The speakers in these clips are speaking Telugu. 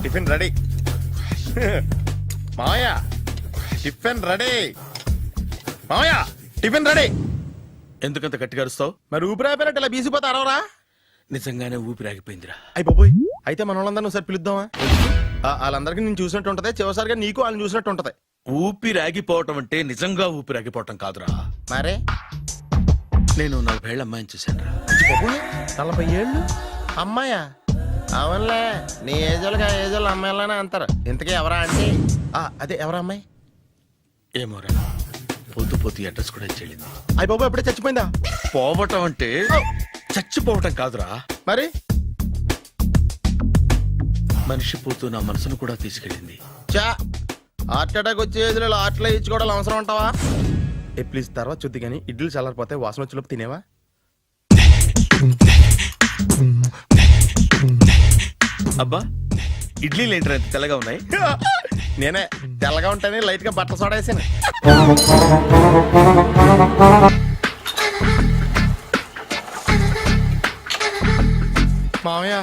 Tiffin ready. మావయ్య టిఫిన్ రెడీ. మావయ్య టిఫిన్ రెడీ. ఎందుకంత గట్టిగా అరుస్తావు? మరి ఊపిరి అయిపోయినట్టు ఇలా బీసిపోతే అరవరా? నిజంగానే ఊపిరాగిపోయిందిరా. అయ్యి బాబోయ్, అయితే మన వాళ్ళందరినీ ఒకసారి పిలుద్దామా? వాళ్ళందరికీ నేను చూసినట్టు ఉంటది, చివరిసారిగా నీకు వాళ్ళని చూసినట్టు ఉంటది. ఊపిరాగిపోవటం అంటే నిజంగా ఊపిరాగిపోవటం కాదురా. మరే నేను 40 ఏళ్ల అమ్మాయిని చూశాను రా. 40 ఏళ్ళు అమ్మాయా? అవునులే, నీ ఏజోళ్ళకి ఆ ఏజోళ్ళు అమ్మాయిలానే అంటారు. ఇంతకీ ఎవరా అంటే? అదే ఎవరా అమ్మాయి? ఏమోరా, పొద్దు పొద్దు అడ్రస్ కూడా చెల్లింది. అయ్యి బాబు ఎప్పుడే చచ్చిపోయిందా? పోవటం అంటే చచ్చిపోవటం కాదురా, మరి మనిషి పోతూ నా మనసును కూడా తీసుకెళ్ళింది. చా, హార్ట్ అటాక్ వచ్చే ఏజ్లో హార్ట్లో ఇచ్చుకోవడం అవసరం ఉంటావా? ప్లీజ్ తర్వాత చూద్ది కానీ ఇడ్లీ చల్లారిపోతే వాసన వచ్చేలోపు తినేవా? అబ్బా, ఇడ్లీలు ఏంట్రా ఇంత తెల్లగా ఉన్నాయి? నేనే తెల్లగా ఉంటానే లైట్ గా బట్టలు సోడా వేసాను. మామయ్య,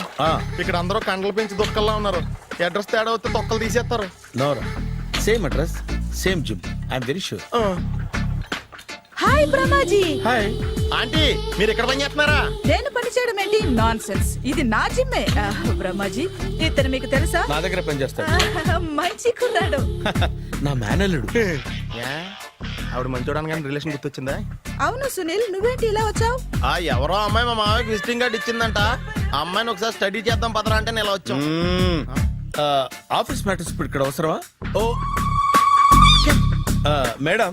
ఇక్కడ అందరూ కండలు పెంచి దుక్కల్లా ఉన్నారు. అడ్రస్ తేడా వస్తే తొక్కలు తీసేస్తారు. నోరా, same address same gym, I'm very sure. Hi Brahmaji. Hi aunty, మీరు ఇక్కడ పని చేస్తున్నారా? నేను పని చేయడం ఏంటి? నాన్ సెన్స్, ఇది నా జిమ్మే. బ్రహ్మాజీ, ఇతను మీకు తెలుసా? నా దగ్గర పని చేస్తాడు. మంచి కుర్రాడు. నా మేనల్లుడు. ఆవిడ మంచి చూడడానికి రిలేషన్ గుర్తొచ్చిందా? అవును సునీల్, నువ్వేంటి ఇలా వచ్చావు? ఎవరో అమ్మాయి మా మామయ్యకి విజిటింగ్ కార్డు ఇచ్చిందంట. ఆ అమ్మాయిని ఒకసారి స్టడీ చేద్దాం పదరా అంటే నేను ఇలా వచ్చాం. ఆఫీస్ మ్యాటర్స్ ఇప్పుడు ఇక్కడ అవసరమా? ఓ మేడం,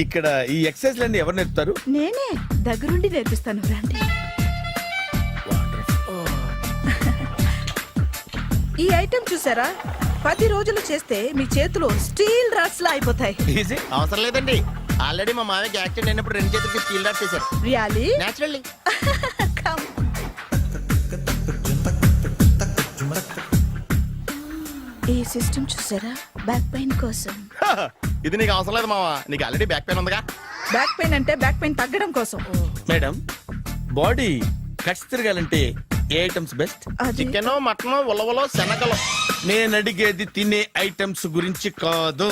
ఇక్కడ ఈ ఎక్సర్సైజ్ లన్నీ ఎవరు నేర్పుతారు? నేనే దగ్గరుండి నేర్పిస్తాను, రండి. ఈ ఐటెం చూసారా? 10 రోజులు చేస్తే మీ చేతులు స్టీల్ రాట్స్ లా అయిపోతాయి. అవసరం లేదండి, ఆల్రెడీ మా మామయ్యకి యాక్సిడెంట్ అయినప్పుడు 2 చేతులకి స్టీల్ డాట్స్ చేశారు. రియల్లీ? నేచురల్లీ. ఈ సిస్టమ్ చూసారా? బ్యాక్ పెయిన్ కోసం. ఇది నీకు అవసరం లేదు మావా, నీకు ఆల్రెడీ బ్యాక్ పెయిన్ ఉందిగా. బ్యాక్ పెయిన్ అంటే బ్యాక్ పెయిన్ తగ్గడం కోసం. మేడం, బాడీ కట్స్ తిరగాలంటే ఏ ఐటమ్స్ బెస్ట్? చికెన్, మటన్, ఉలవలో, శనగలు. నేను అడిగేది తినే ఐటమ్స్ గురించి కాదు,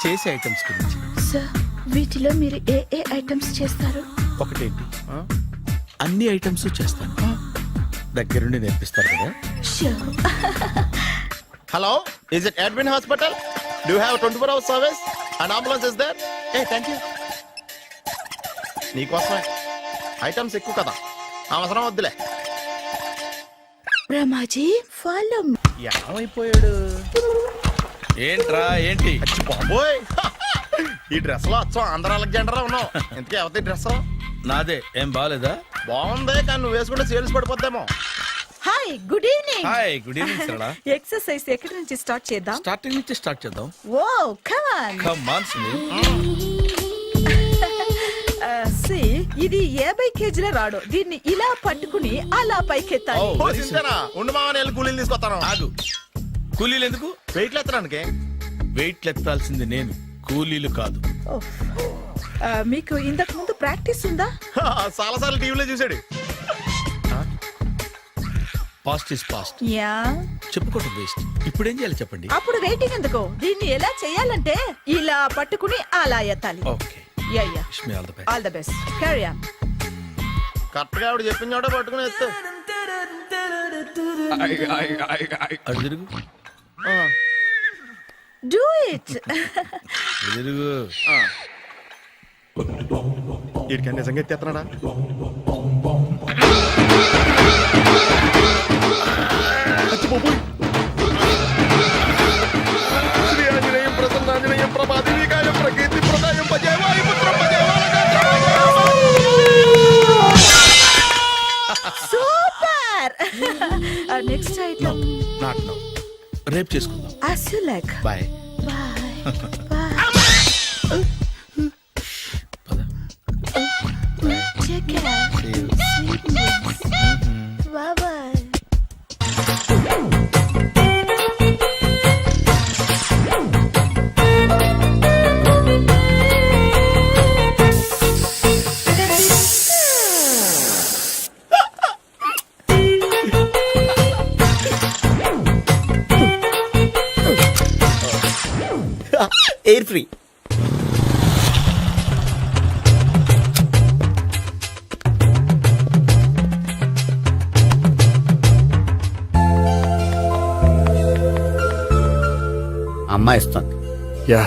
చేసే ఐటమ్స్ గురించి. సార్, వీటిలో మీరు ఏ ఏ ఐటమ్స్ చేస్తారు? ఒకటేంటి, అన్ని ఐటమ్స్ చేస్తాను. దగ్గరుండి నేర్పిస్తారు కదా? Hello, is it admin hospital? Do have 24 hours service? And ambulance is there? Thank you. నీకోసమే ఐటమ్స్ ఎక్కువ కదా, అవసరం వద్దులే. రమాజీ, ఫాలో. ఏమైపోయాడు? ఏంట్రా ఏంటి? బాబోయ్, ఈ డ్రెస్ లో వచ్చాం ఆంధ్ర అలెగ్జాండర్ ఉన్నావు. ఇంతకీ ఎవరి డ్రెస్? నాదే. ఏం బాగాలేదా? బాగుంది, కానీ నువ్వు వేసుకుంటే సేల్స్ పడిపోద్దేమో. Hi, good evening. Hi, good evening Sarala. Exercise ఎక్కడి నుంచి స్టార్ట్ చేద్దాం? స్టార్టింగ్ నుంచి స్టార్ట్ చేద్దాం. Oh come on. Come on Sunil. ఇది 50 కేజీల రాడు. దీన్ని ఇలా పట్టుకుని అలా పైకెత్తాలి. ఉండు మామ, నేను కూలీలు తీసుకొస్తాను. ఆగు, కూలీలు ఎందుకు? వెయిట్లు ఎత్తడానికి. వెయిట్లు ఎత్తాల్సింది నేను, కూలీలు కాదు. మీకు ఇంతకు ముందు ప్రాక్టీస్ ఉందా? చాలా సార్లు టీవీలో చూసాడు. Past is past. యా, చెప్పుకోవటం వేస్ట్. ఇప్పుడు ఏం చేయాలి చెప్పండి? అప్పుడు వెయిటింగ్ ఎందుకు? దీన్ని ఎలా చేయాలంటే ఇలా పట్టుకుని అలా ఎత్తాలి. Okay, yeah yeah. Wish me all the best. All the best. Carry on. Correct గా ఆవిడ చెప్పిన చోట పట్టుకుని ఎత్తు. అటు తిరుగు. Do it. తిరుగు. వీడికి నిజంగా ఎత్తేస్తున్నాడా? Super. Next item not now, రేపు చేసుకుందాం. as you like. Bye. Bye. Bye. పద. Take care. See you. Sweet dreams. Bye bye. Air free. అమ్మాయి ఇస్తుంది. యా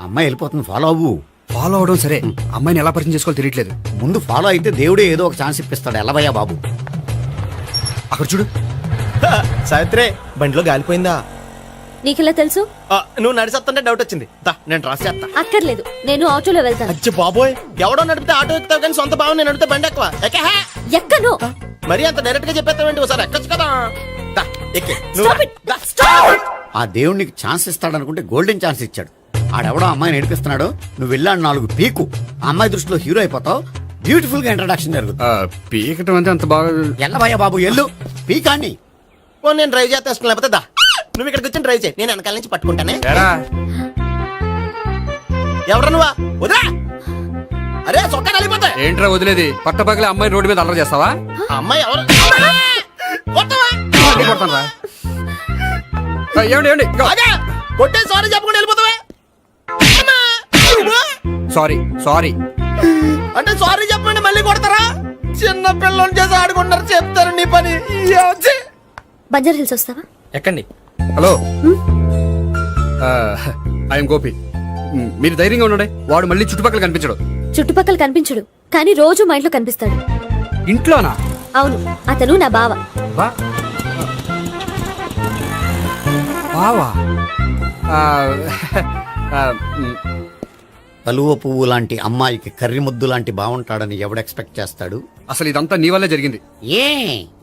అమ్మాయి వెళ్ళిపోతుంది, ఫాలో అవ్వు. ఫాలో అవడం సరే, అమ్మాయిని ఎలా పరిచయం చేసుకోవాలో తెలియట్లేదు. ముందు ఫాలో అయితే దేవుడే ఏదో ఒక ఛాన్స్ ఇప్పిస్తాడు. ఎలవయ్యా బాబు. అక్కడ చూడు. సావిత్రి బండిలో గాలిపోయిందా? నీకెలా తెలుసు? నువ్వు నడిచేస్తుంటే డౌట్ వచ్చింది. దా నేను రాసి చేస్తా. అక్కర్లేదు, నేను ఆటోలో వెళ్తాను. అచ్చి బాబోయ్, ఎవడో నడిపితే ఆటో ఎక్కుతావు కానీ సొంత భావం నేను నడిపితే బండి ఎక్కువ ఎక్కహే. ఎక్కను. మరి అంత డైరెక్ట్ గా చెప్పేస్తావేంటి? ఒకసారి ఎక్కొచ్చు కదా. దా ఎక్కే. Stop it. ఆ దేవుడు నీకు ఛాన్స్ ఇస్తాడనుకుంటే గోల్డెన్ ఛాన్స్ ఇచ్చాడు. ఆడెవడో అమ్మాయిని నడిపిస్తున్నాడు, నువ్వు వెళ్ళాడు 4 పీకు. ఆ అమ్మాయి దృష్టిలో హీరో అయిపోతావు. బ్యూటిఫుల్ గా ఇంట్రడక్షన్ జరుగుతుంది. పీకటం అంటే అంత బాగా. ఎల్లవయ్యా బాబు ఎల్లు, పీకాన్ని. ఓ నేను డ్రైవ్ చేస్తాను, లేకపోతే దా నువ్వు ఇక్కడికి వచ్చి డ్రైవ్ చేయి, నేను వెనకాల నుంచి పట్టుకుంటానే. ఎరా ఎవరు నువ్వా? వదిలా. అరే చొక్కా కలిగిపోతా. ఏంట్రా వదిలేది? పట్టపగలే అమ్మాయి రోడ్డు మీద అల్లరి చేస్తావా? ఆ అమ్మాయి ఎవరు? కొట్టవా? కొడతాను రా. ఏమండి ఏమండి ఆగా. కొట్టే సారీ చెప్పకుండా వెళ్ళిపోతావా? Sorry sorry. అంటే సారీ చెప్పండి మళ్ళీ కొడతారా? చిన్న పిల్లలు చేసి ఆడుకుంటారు, చెప్తారు నీ పని. బంజారా హిల్స్ వస్తావా? ఎక్కండి. Hello, I'm Gopi. మీరు ధైర్యంగా ఉండండి. వాడు మళ్ళీ చుట్టుపక్కల కనిపించడు. చుట్టుపక్కల కనిపించడు, కానీ రోజు మా ఇంట్లో కనిపిస్తాడు. ఇంట్లోనా? అవును, అతను నా బావ. బావా? కలువ పువ్వు లాంటి అమ్మాయికి కర్రి ముద్దు లాంటి బాగుంటాడని ఎవడు ఎక్స్పెక్ట్ చేస్తాడు? అసలు ఇదంతా నీ వల్లే జరిగింది. ఏ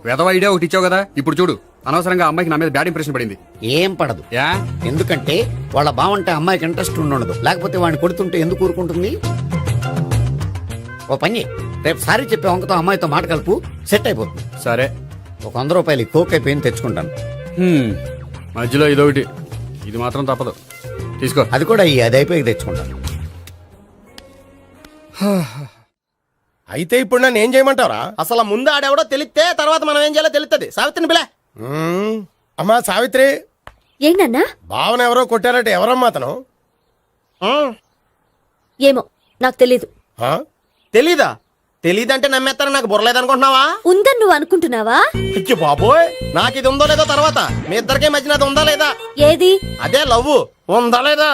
వెధవ ఐడియా ఒకటి ఇచ్చావు కదా, ఇప్పుడు చూడు. అనవసరంగా అమ్మాయికి నా మీద బ్యాడ్ ఇంప్రెషన్ పడింది. ఏం పడదు. యా, ఎందుకంటే వాళ్ళ బాగుంటే అమ్మాయికి ఇంట్రెస్ట్ ఉండదు. లేకపోతే వాడిని కొడుతుంటే ఎందుకు ఊరుకుంటుంది? ఓ పని, రేపు సారీ చెప్పే వంకతో అమ్మాయితో మాట కలుపు, సెట్ అయిపోతుంది. సరే. ఒక 100 రూపాయలు కోక్ అయిపోయింది, తెచ్చుకుంటాను. మధ్యలో ఇదొకటి, ఇది మాత్రం తప్పదు. తీసుకో. అది కూడా అది అయిపోయి తెచ్చుకుంటాను. అయితే ఇప్పుడు నన్ను ఏం చేయమంటావరా? అసలు ముందు ఆడెవడో తెలిస్తే తర్వాత మనం ఏం చేయాలో తెలుస్తుంది. సావిత్రిని పిల్ల. అమ్మా సావిత్రి. ఏంటన్నా? భావన ఎవరో కొట్టారట, ఎవరమ్మా అతను? ఏమో నాకు తెలీదు. తెలీదా? తెలీదంటే నమ్మేస్తారని నాకు బుర్రలేదనుకుంటున్నావా? ఉందని నువ్వు అనుకుంటున్నావా? అయ్యో బాబోయ్, నాకు ఇది ఉందో లేదో తర్వాత. మీ ఇద్దరికే మధ్యన అది ఉందా లేదా? ఏది? అదే లవ్ ఉందా లేదా?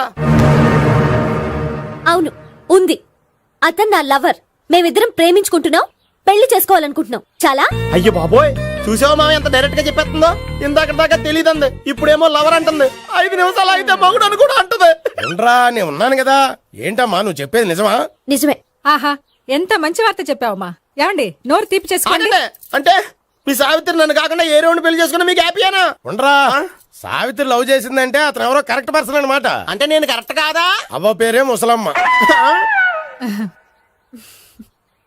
అవును, ఉంది. అతను నా లవర్. మేమిద్దరం ప్రేమించుకుంటున్నాం, పెళ్లి చేసుకోవాలనుకుంటున్నాం. చాలా. అయ్యో బాబోయ్, చూసావా మామ ఎంత డైరెక్ట్ గా చెప్పేస్తుందో? ఇందాక దాకా తెలియదండి, ఇప్పుడేమో లవర్ అంటుంది. 5 నిమిషాలు అయితే మగుడు అని కూడా అంటుంది. ఏంట్రా, నేను ఉన్నాను కదా. ఏంటమ్మా నువ్వు చెప్పేది నిజమా? నిజమే. ఆహా, ఎంత మంచి వార్త చెప్పావమ్మా. ఏమండి, నోరు తీపి చేసుకోండి. అంటే మీ సావిత్రి నన్ను కాకుండా ఏ రౌండ్ పెళ్లి చేసుకున్నా మీకు హ్యాపీయేనా? ఉండరా, సావిత్రి లవ్ చేసిందంటే అతను ఎవరో కరెక్ట్ పర్సన్ అనమాట. అంటే నేను కరెక్ట్ కాదా? అవ్వ పేరే ముసలమ్మ.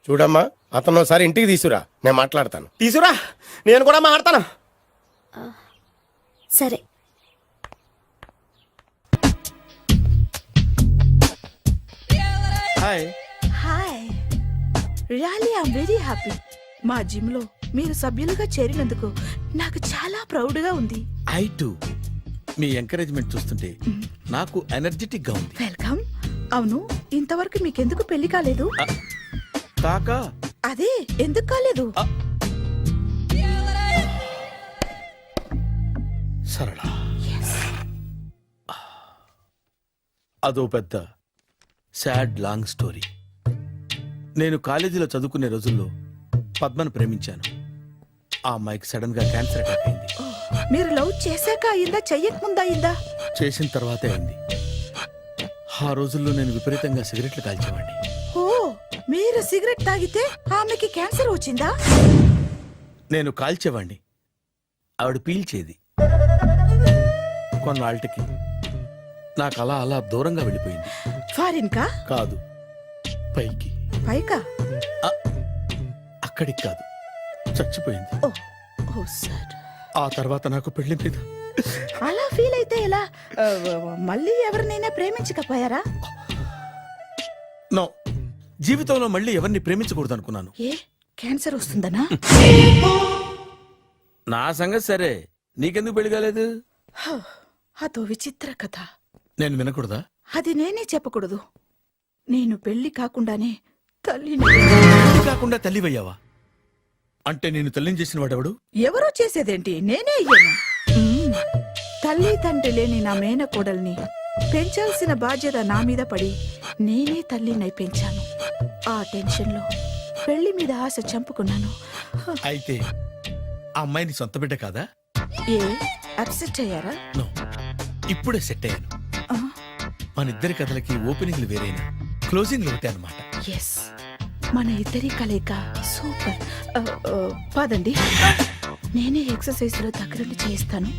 చూడమ్మా, అతను ఒకసారి ఇంటికి తీసుకురా, నేను మాట్లాడతాను. తీసుకురా, నేను కూడా మాట్లాడతాను. సరే. Hi. Hi, really I'm very happy. మా జిమ్ లో మీరు సభ్యులుగా చేరినందుకు నాకు చాలా ప్రౌడ్ గా ఉంది. I to. మీ ఎంకరేజ్మెంట్ చూస్తుంటే నాకు ఎనర్జెటిక్ గా ఉంది. వెల్కమ్. అవును, ఇంతవరకు మీకెందుకు పెళ్లి కాలేదు? కాకా అదే ఎందుకు కాలేదు? సరళ, అదో పెద్ద సాడ్ లాంగ్ స్టోరీ. నేను కాలేజీలో చదువుకునే రోజుల్లో పద్మను ప్రేమించాను. ఆ అమ్మాయికి సడన్ గా క్యాన్సర్ అటాక్ అయింది. మీరు లవ్ చేశాక అయిందా, చెయ్యక ముందా అయిందా? చేసిన తర్వాతే అయింది. ఆ రోజుల్లో నేను విపరీతంగా సిగరెట్లు కాల్చేవాడిని. ఓ, మీరు సిగరెట్ తాగితే ఆమెకి క్యాన్సర్ వచ్చిందా? నేను కాల్చేవాణ్ణి, ఆవిడ పీల్చేది. కొన్నాళ్ళకి నాకు అలా అలా దూరంగా వెళ్ళిపోయింది. ఫారిన్ కా? కాదు, పైకి. పైకా? అక్కడికి కాదు, చచ్చిపోయింది. ఓ, ఓ సార్. ఆ తర్వాత నాకు పెళ్లి మీద అలా ఫీల్ అయితే ఎలా? మళ్ళీ ఎవరినైనా ప్రేమించకపోయారా? నో, జీవితంలో మళ్ళీ ఎవరిని ప్రేమించకూడదు అనుకున్నాను. ఏ క్యాన్సర్ వస్తుందనా? నా సంగతి సరే, నీకెందుకు పెళ్లి కాలేదు? హ, అదో విచిత్ర కథ. నేను వినకూడదా? అది నేనే చెప్పకూడదు. నేను పెళ్లి కాకుండానే తల్లిని. పెళ్లి కాకుండా తల్లివయ్యావా? అంటే నేను తల్లిని చేసిన వాడెవడు? ఎవరో చేసేదేంటి, నేనే అయ్యాను. తల్లి తండ్రి లేని నా మేనకోడల్ని పెంచాల్సిన బాధ్యత నా మీద పడి నేనే తల్లినై పెంచాను. ఆ టెన్షన్లో పెళ్లి మీద ఆశ చంపుకున్నాను. అయితే ఆ అమ్మాయిని సొంత బిడ్డ కాదా? ఏ అప్సెట్ అయ్యారా? నో, ఇప్పుడే సెట్ అయ్యాను. ఆ, మన ఇద్దరి కథలకి ఓపెనింగ్లు వేరైనా క్లోజింగ్లు ఒకటే అనమాట. ఎస్, మన ఇద్దరి కలయిక సూపర్. పదండి, నేనే ఎక్సర్సైజ్ లో దగ్గరుండి చేయిస్తాను.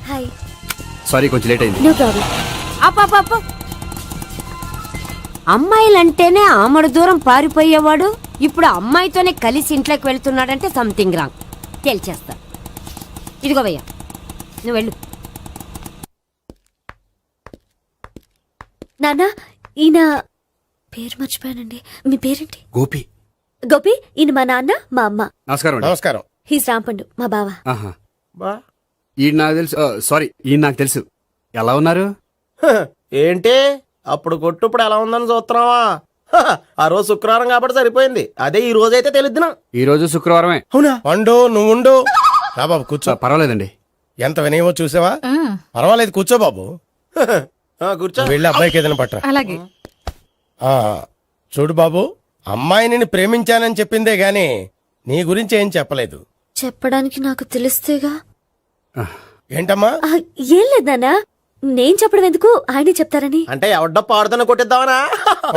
హాయ్. సారీ, కొంచెం లేట్ అయింది. No problem. అమ్మాయిలంటేనే ఆమడు దూరం పారిపోయేవాడు ఇప్పుడు అమ్మాయితోనే కలిసి ఇంట్లోకి వెళ్తున్నాడంటే సంథింగ్ రాంగ్. తేల్చేస్తా. ఇదిగో భయ్యా, నువ్వు వెళ్ళు. నాన్న, ఈయన పేరు మర్చిపోయానండి. మీ పేరేంటి? గోపి. గోపి, ఈయన మా నాన్న, మా అమ్మ. నమస్కారం అండి. నమస్కారం. హీస్ రాంపండు, మా బావ. ఆహా. బా ఈయన నాకు తెలుసు. సారీ, ఈయన నాకు తెలుసు. ఎలా ఉన్నారు? హ, ఏంటి అప్పుడు కొట్టు ఇప్పుడు ఎలా ఉందని చూస్తున్నావా? హ, ఆ రోజు శుక్రవారం కాబట్టి సరిపోయింది. అదే ఈ రోజు అయితే తెలిద్దునా. ఈ రోజు శుక్రవారమే. అవునా? వండు, నువ్వు ఉండు. రా బాబు కూర్చో. పర్వాలేదండి. ఎంత వినయమో చూసావా? ఆ, పర్వాలేదు, కూర్చో బాబు. హ, ఆ, కూర్చో. వెళ్ళి అబ్బాయికి ఏదైనా పట్టరా. అలాగే. ఆ, చూడు బాబు, అమ్మాయిని నేను ప్రేమించానని చెప్పిందే గాని నీ గురించి ఏం చెప్పలేదు. చెప్పడానికి నాకు తెలిస్తేగా. ఏంటమ్మా? ఆ, ఏం లేదు నాన్న, నేను చెప్పడం ఎందుకు, ఆయనే చెప్తారని. అంటే ఎవడ్డో పాడుతున్న కొట్టిద్దామనా?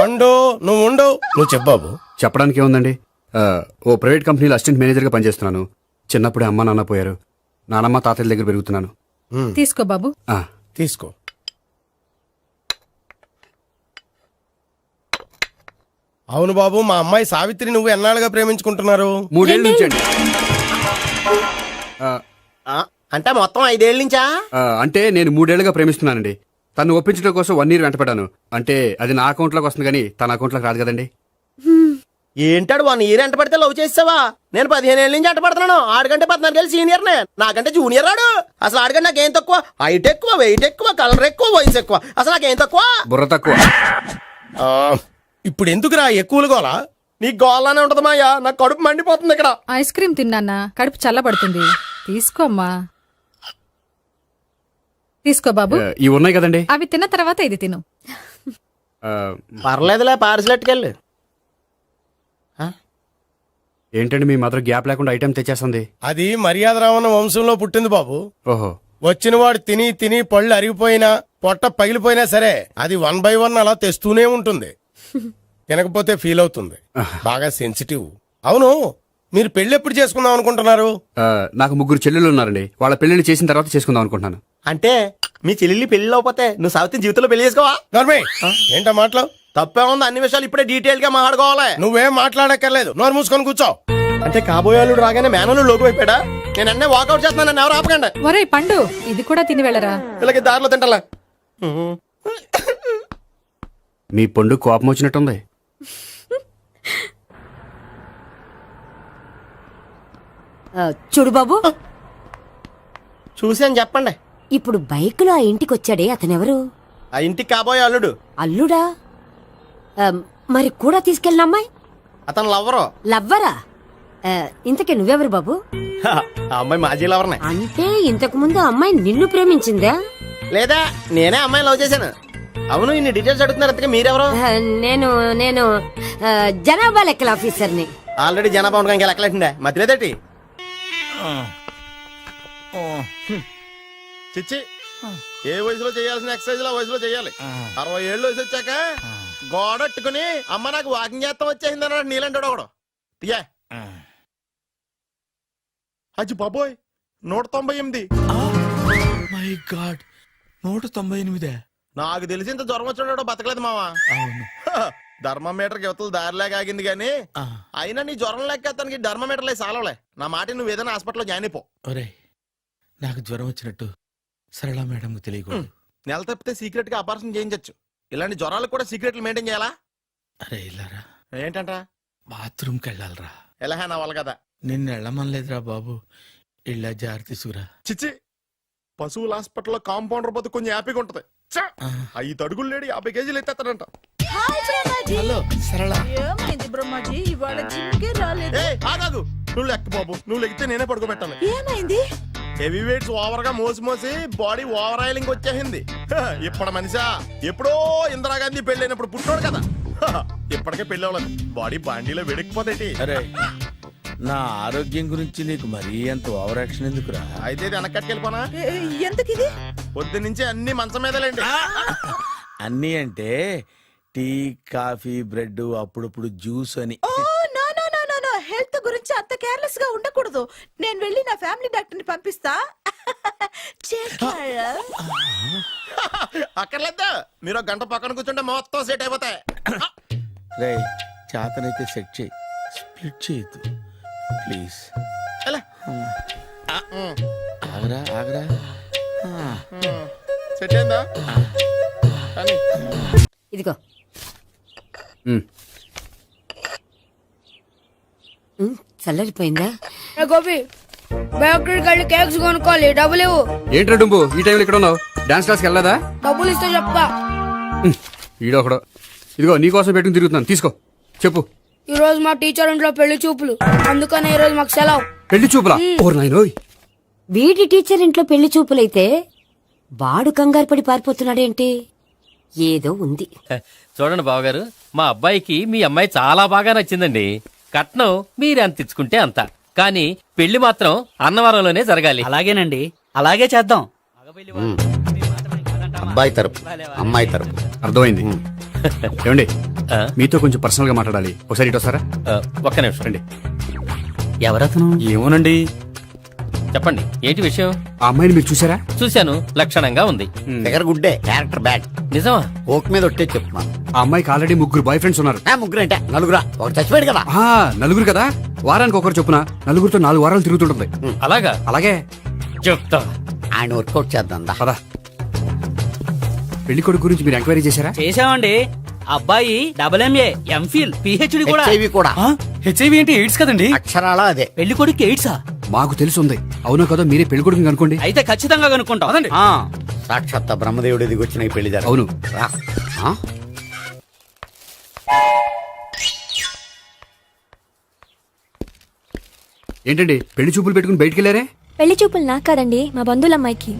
వండు, నువ్వు ఉండు. నువ్వు చెప్పు బాబు. చెప్పడానికి ఏముందండి, ఓ ప్రైవేట్ కంపెనీలో అసిస్టెంట్ మేనేజర్గా పనిచేస్తున్నాను. చిన్నప్పుడే అమ్మ నాన్న పోయారు. నానమ్మ తాతయ్య దగ్గర పెరుగుతున్నాను. తీసుకో బాబు. ఆ, తీసుకో. అవును బాబు, మా అమ్మాయి సావిత్రి నువ్వు ఎన్నాళ్ళుగా ప్రేమించుకుంటున్నారు? 3 ఏళ్ళ నుంచి అండి. అంటే మొత్తం 5 ఏళ్ళ నుంచా? అంటే నేను 3 ఏళ్ళుగా ప్రేమిస్తున్నానండి. తను ఒప్పించడం కోసం 1 year వెంటపడ్డాను. అంటే అది నా అకౌంట్లోకి వస్తుంది కానీ తన అకౌంట్లోకి రాదు కదండి. ఏంటాడు 1 year ఎంట పడితే లవ్ చేసావా? నేను 15 ఏళ్ళ నుంచి ఎంట పడుతున్నాను. ఆడికంటే 14 ఏళ్ళు సీనియర్ నే, నాకంటే జూనియర్ ఆడు. అసలు ఆడికంటే నాకేం తక్కువ? హైట్ ఎక్కువ, వెయిట్ ఎక్కువ, కలర్ ఎక్కువ, వయసు ఎక్కువ. అసలు నాకేం తక్కువ? బుర్ర తక్కువ. ఇప్పుడు ఎందుకురా ఎక్కువలు గోలా? నీకు గోలానే ఉంటది మాయా. నాకు కడుపు మండిపోతుంది ఇక్కడ. ఐస్ క్రీమ్ తిన్నానా, కడుపు చల్లబడుతుంది. తీసుకోమ్మా. తీసుకో బాబు. ఇవి ఉన్నాయి కదండి. అవి తిన్న తర్వాత ఇది తిను. పర్లేదులే, పార్సిలెట్కెళ్ళి. ఏంటండి మీ మాత్రం గ్యాప్ లేకుండా ఐటెం తెచ్చేస్తుంది? అది మర్యాద రావణ వంశంలో పుట్టింది బాబు. ఓహో. వచ్చినవాడు తిని తిని పళ్ళు అరిగిపోయినా పొట్ట పగిలిపోయినా సరే అది 1 by 1 అలా తెస్తూనే ఉంటుంది. తినకపోతే ఫీల్ అవుతుంది. బాగా సెన్సిటివ్. అవును, మీరు పెళ్లి ఎప్పుడు చేసుకుందాం అనుకుంటున్నారు? నాకు 3 చెల్లెళ్ళు ఉన్నారండి. వాళ్ళ పెళ్లిని చేసిన తర్వాత చేసుకుందాం అనుకుంటున్నాను. అంటే మీ చెల్లెల్ని పెళ్లి లేకపోతే నువ్వు సావిత్రి జీవితంలో పెళ్లి చేసుకోవా? ఏంటో మాటలు తప్పే ఉంది. అన్ని విషయాలు ఇప్పుడే డీటెయిల్ గా మాట్లాడుకోవాలి. నువ్వేం మాట్లాడక్కర్లేదు, నోరు మూసుకొని కూర్చో. అంటే కాబోయేవాళ్ళు రాగానే మేనలు లోకి అయిపోయాడా? నేను అన్నీ వాకౌట్ చేస్తున్నాను, నన్ను ఎవరు ఆపకండి. ఒరే పండు, ఇది కూడా తిని వెళ్ళరా. ఇలాగే దారిలో తింటలా. మీ పండు కోపం వచ్చినట్టుంది. చూడు బాబు, చూసి అని చెప్పండి. ఇప్పుడు బైక్లో ఆ ఇంటికి వచ్చాడే అతనెవరు? ఆ ఇంటికి కాబోయే అల్లుడు. అల్లుడా? మరి కూడా తీసుకెళ్ళిన అమ్మాయి అతను లవ్వరు. లవ్వరా? ఇంతకీ నువ్వెవరు బాబు? ఆ అమ్మాయి మాజీ లవర్నే. అంటే ఇంతకు ముందు అమ్మాయి నిన్ను ప్రేమించిందా? లేదా నేనే అమ్మాయి లవ్ చేశాను. అవును, ఇన్ని డీటెయిల్స్ అడుగుతున్నారు. అంతగా మీరెవరు? నేను నేను జనాభా లెక్కల ఆఫీసర్ని. ఆల్రెడీ జనాభా ఉండగా ఇంకా లెక్కలేటండే మధ్యలేదటి. చిచ్చి, ఏ వయసులో చేయాల్సిన ఎక్సర్సైజ్ ఆ వయసులో చేయాలి. 60 ఏళ్ళు వయసు వచ్చాక గోడట్టుకుని అమ్మ నాకు వాకింగ్ చేస్తాం వచ్చేసింది అన్నాడు నీలంటాడు ఒకడు. తీయా అచ్చి బాబోయ్, 198. My God, 198. నాకు తెలిసి ఇంత జ్వరం వచ్చాడు బతకలేదు మావా. అవును. ధర్మమీటర్ యువతలు దారిలాగా ఆగింది గానీ అయినా నీ జ్వరం లెక్క అతనికి ధర్మమీటర్లే సాలవలే. నా మాట నువ్వు ఏదైనా హాస్పిటల్లో జాయిన్ అయిపో. ఒరే, నాకు జ్వరం వచ్చినట్టు సరళ మేడంకు తెలియకూడదు. నెల తప్పితే సీక్రెట్ గా ఆపరేషన్ చేయించచ్చు. ఇలాంటి జ్వరాలకు కూడా సీక్రెట్లు మెయింటైన్ చేయాలా? అరే ఇల్లారా, ఏంటంట? బాత్రూమ్కి వెళ్ళాలరా. ఎలా నా వాళ్ళ కదా. నిన్ను వెళ్ళమనలేదురా బాబు, ఇళ్ళ జారి తీసుకురా. చిచ్చి, పశువుల హాస్పిటల్లో కాంపౌండర్ బతు కొంచెం హ్యాపీగా ఉంటది. 5 అడుగులు లేడి 50 కేజీలు ఎత్తేస్తాడంట. హలో సరళ. ఏమైంది బ్రహ్మాజీ, ఇవాళ జిమ్కే రాలేదు? ఏ ఆగాగు, నువ్వు లెక్క బాబు. నువ్వు లెక్కితే నేనే పడుకోబెట్టాలి. ఏమైంది? హెవీ వెయిట్స్ ఓవర్ గా మోసి మోసి బాడీ ఓవర్ ఆయిలింగ్ వచ్చేసింది. ఇప్పుడు మనిషా ఎప్పుడో ఇందిరాగాంధీ పెళ్ళైనప్పుడు పుట్టాడు కదా. ఇప్పటికే పెళ్ళి అవ్వలేదు, బాడీ బాండీలో వెడికిపోతేటి. అరే, నా ఆరోగ్యం గురించి నీకు మరీ అంత ఓవర్ యాక్షన్ ఎందుకురా? అయితే ఇది వెనకట్టుకెళ్ళిపోనా? ఎందుకు ఇది? పొద్దు నుంచి అన్ని మంచం మీదలేండి. అన్నీ అంటే టీ, కాఫీ, బ్రెడ్, అప్పుడప్పుడు జ్యూస్ అని. Oh no no no no no, health గురించి అంత కేర్లెస్ గా ఉండకూడదు. నేను వెళ్ళి నా ఫ్యామిలీ డాక్టర్ ని పంపిస్తా. చేస్తారా? అక్కర్లేదా, మీరు ఒక గంట పక్కన కూర్చుంటే మొత్తం సెట్ అయిపోతాయి. రే, చేతనైతే సెట్ చేయి, స్ప్లిట్ చేయొద్దు ప్లీజ్. ఎలా? ఆగరా ఆగరా. సెట్ అయిందా? కానీ ఇదిగో. చల్లరిపోయిందా? గోపి, బయోక్రిట్ వెళ్ళి కేక్స్ కొనుక్కోవాలి, డబ్బులు ఇవ్వు. ఏంట్రా డుంబు ఈ టైంలో ఇక్కడ ఉన్నావు? డాన్స్ క్లాస్కి వెళ్ళదా? డబ్బులు ఇస్తే చెప్తా. ఈడొకడు. ఇదిగో నీకోసం పెట్టుకుని తిరుగుతున్నాను, తీసుకో. చెప్పు. ఈ రోజు మా టీచర్ ఇంట్లో పెళ్లి చూపులు, అందుకనే ఈ రోజు మాకు సెలవు. పెళ్లి చూపులా? ఓర్ నాయనోయ్. వీడి టీచర్ ఇంట్లో పెళ్లి చూపులైతే వాడు కంగారు పడి పారిపోతున్నాడేంటి? ఏదో ఉంది. చూడండి బావగారు, మా అబ్బాయికి మీ అమ్మాయి చాలా బాగా నచ్చిందండి. కట్నం మీరు ఎంత ఇచ్చుకుంటే అంత, కానీ పెళ్లి మాత్రం అన్నవరంలోనే జరగాలి. అలాగేనండి, అలాగే చేద్దాం. అబ్బాయి తరపు అమ్మాయి తరపు. అర్థమైంది. ఏమండి, మీతో కొంచెం పర్సనల్ గా మాట్లాడాలి. ఒకసారి ఇటు వస్తారా? ఒక్క నిమిషం రండి. ఎవరతను? ఏమోనండి. చెప్పండి, ఏంటి విషయం? ఆ అమ్మాయిని మీరు చూసారా? చూశాను, లక్షణంగా ఉంది. దగ్గర గుడ్డే, క్యారెక్టర్ బ్యాడ్. నిజమా? ఓక్ మీద ఒట్టే చెప్తున్నా. ఆ అమ్మాయికి ఆల్రెడీ 3 బాయ్ ఫ్రెండ్స్ ఉన్నారు. ముగ్గురు అంటే నలుగురా? ఒకటి చచ్చిపోయాడు కదా. నలుగురు కదా, వారానికి ఒకరు చొప్పున నలుగురితో 4 వారాలు తిరుగుతుంటుంది. అలాగా? అలాగే చెప్తా. ఆయన వర్కౌట్ చేద్దాం. పదా. పెళ్లి కొడుకు గురించి మీరు ఎంక్వైరీ చేశారా? చేసామండి. అబ్బాయి MA, MPhil, PhD కూడా. HIV కూడా. HIV అంటే ఎయిడ్స్ కదండి. అక్షరాలా అదే. పెళ్లి కొడుకు ఎయిడ్సా? మాకు తెలుసుంది. అవునో కదా, మీరే పెళ్లి కొడుకుని కనుకోండి. అయితే ఖచ్చితంగా కనుక్కుంటాం. సాక్షాత్ బ్రహ్మదేవుడి దిగి వచ్చిన ఈ పెళ్లి అవును. ఏంటండి పెళ్లి చూపులు పెట్టుకుని బయటికి వెళ్ళారే? పెళ్లి చూపులు నాకు కాదండి, మా బంధువుల అమ్మాయికి.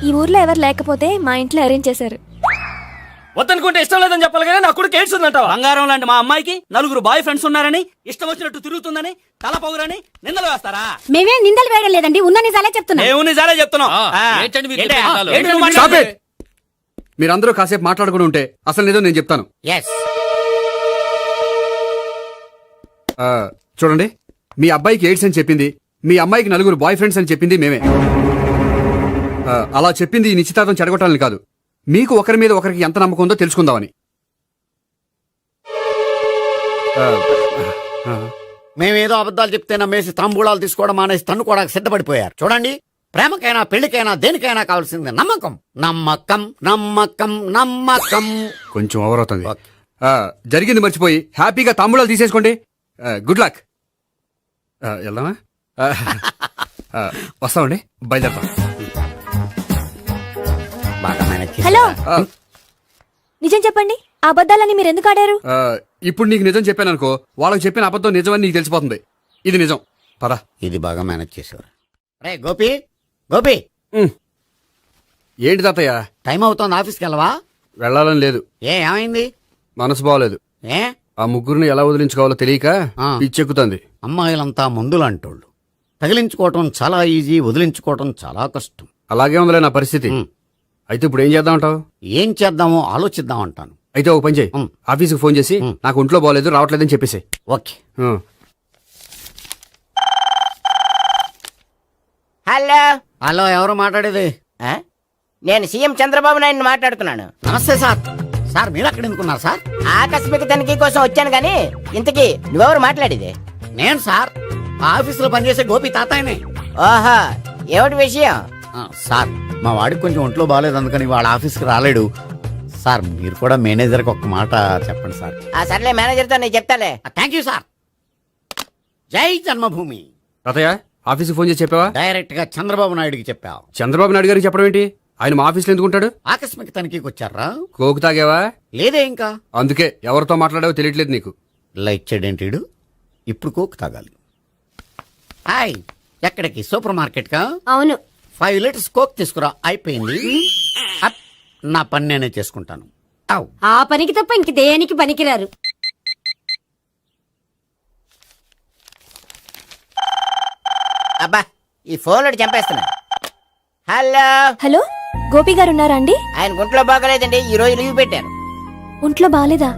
ఈ ఊర్లో ఎవరు లేకపోతే మా ఇంట్లో అరేంజ్ చేశారు. వద్దనుకుంటే ఇష్టం లేదని చెప్పాలి కానీ నా కొడుకు ఎయిడ్స్ ఉందంటావా? బంగారం లాంటి మా అమ్మాయికి 4 బాయ్ ఫ్రెండ్స్ ఉన్నారని, ఇష్టం వచ్చినట్టు తిరుగుతుందని, తల పౌరని నిందలు వేస్తారా? మేమే నిందలు వేయడం లేదండి, ఉన్న నిజాలే చెప్తున్నా. మేము నిజాలే చెప్తున్నాం. ఏంటండి మీరు ఏంటి? చెప్పే నిజాలు? ఏంటి నువ్వు Stop మాట్లాడేది? it! మీరందరూ కాసేపు మాట్లాడుకుని ఉంటే అసలు ఏదో నేను చెప్తాను. ఎస్. చూడండి, మీ అబ్బాయికి ఎయిడ్స్ అని చెప్పింది, మీ అమ్మాయికి 4 బాయ్ ఫ్రెండ్స్ అని చెప్పింది మేమే. అలా చెప్పింది ఈ నిశ్చితార్థం చెడగొట్టాలని కాదు, మీకు ఒకరి మీద ఒకరికి ఎంత నమ్మకం ఉందో తెలుసుకుందామని. మేమేదో అబద్ధాలు చెప్తే నమ్మేసి తాంబూలాలు తీసుకోవడం మానేసి తన్నుకోవడానికి సిద్ధపడిపోయారు. చూడండి, ప్రేమకైనా పెళ్లికైనా దేనికైనా కావాల్సింది నమ్మకం. నమ్మకం నమ్మకం నమ్మకం. కొంచెం ఓవర్ అవుతుంది. జరిగింది మర్చిపోయి హ్యాపీగా తాంబూలాలు తీసేసుకోండి. Good luck. వెళ్దామా? వస్తామండి, బయలుదేరతాం. బాగా మేనేజ్ చేశారా? హలో నిజం చెప్పండి, ఆ అబద్ధాలని మీరు ఎందుకు ఆడారు? ఇప్పుడు నీకు నిజం చెప్పాను అనుకో, వాళ్ళకి చెప్పిన అబద్ధం నిజమని నీకు తెలిసిపోతుంది. ఇది నిజం, పదా. ఇది బాగా మేనేజ్ చేసేవారు. రే గోపి, గోపి, ఏంటి తాతయ్య? టైం అవుతోంది, ఆఫీస్కి వెళ్ళవా? వెళ్ళాలని లేదు, ఏమైంది? మనసు బాగోలేదు. ఏ ఆ ముగ్గురిని ఎలా వదిలించుకోవాలో తెలియక ఆ. పిచ్చెక్కుతుంది. అమ్మాయిలంతా మందులాంటోళ్ళు. తగిలించుకోవటం చాలా ఈజీ, వదిలించుకోవటం చాలా కష్టం. అలాగే ఉందిలే నా పరిస్థితి. అయితే ఇప్పుడు ఏం చేద్దామంటావు? ఏం చేద్దామో ఆలోచిద్దాం అంటాను. అయితే ఒక పని చేయి, ఆఫీస్కి ఫోన్ చేసి నాకు ఒంట్లో బాగోలేదు, రావట్లేదని చెప్పేసి. ఓకే. హలో హలో, ఎవరు మాట్లాడేది? నేను సీఎం చంద్రబాబు నాయుడు మాట్లాడుతున్నాను. నమస్తే సార్. సార్ మీరు అక్కడ ఎందుకున్నారు సార్? ఆకస్మిక తనిఖీ కోసం వచ్చాను గాని ఇంతకీ నువ్వెవరు మాట్లాడేది? నేను సార్, ఆ ఆఫీసులో పనిచేసే గోపి తాతాయనే. ఓహో, ఏమిటి విషయం? సార్, మా వాడికి కొంచెం ఒంట్లో బాగాలేదు, అందుకని వాళ్ళ ఆఫీస్కి రాలేడు. సార్ మీరు కూడా మేనేజర్కి ఒక్క మాట చెప్పండి సార్. ఆ సర్లే, మేనేజర్తో నేను చెప్తాలే. Thank you sir. జై జన్మభూమి. తాతయ్య, ఆఫీస్కి ఫోన్ చేసి చెప్పావా? డైరెక్ట్ గా చంద్రబాబు నాయుడుకి చెప్పావు. చంద్రబాబు నాయుడు గారికి చెప్పడం ఏంటి? ఆయన మా ఆఫీస్లో ఎందుకుంటాడు? ఆకస్మిక తనిఖీకి వచ్చారా? కోకు తాగావా? లేదే ఇంకా. అందుకే ఎవరితో మాట్లాడావో తెలియట్లేదు నీకు. లైక్ చేయడేంటిడు, ఇప్పుడు కోక్ తాగాలి. హాయ్, ఎక్కడికి? సూపర్ మార్కెట్ కా? అవును. 5 లీటర్స్ కోక్ తీసుకురా. అయిపోయింది. అప్, నా పని నేనే చేసుకుంటాను. ఔ. ఆ పనికి తప్ప ఇంక దేనికి పనికిరారు. అబ్బా, ఈ ఫోన్ చంపేస్తున్నా. హలో హలో, గోపి గారు ఉన్నారా అండి? ఆయన గుంట్లో బాగలేదండి, ఈ రోజు లీవ్ పెట్టారు. ఒంట్లో బాగాలేదా?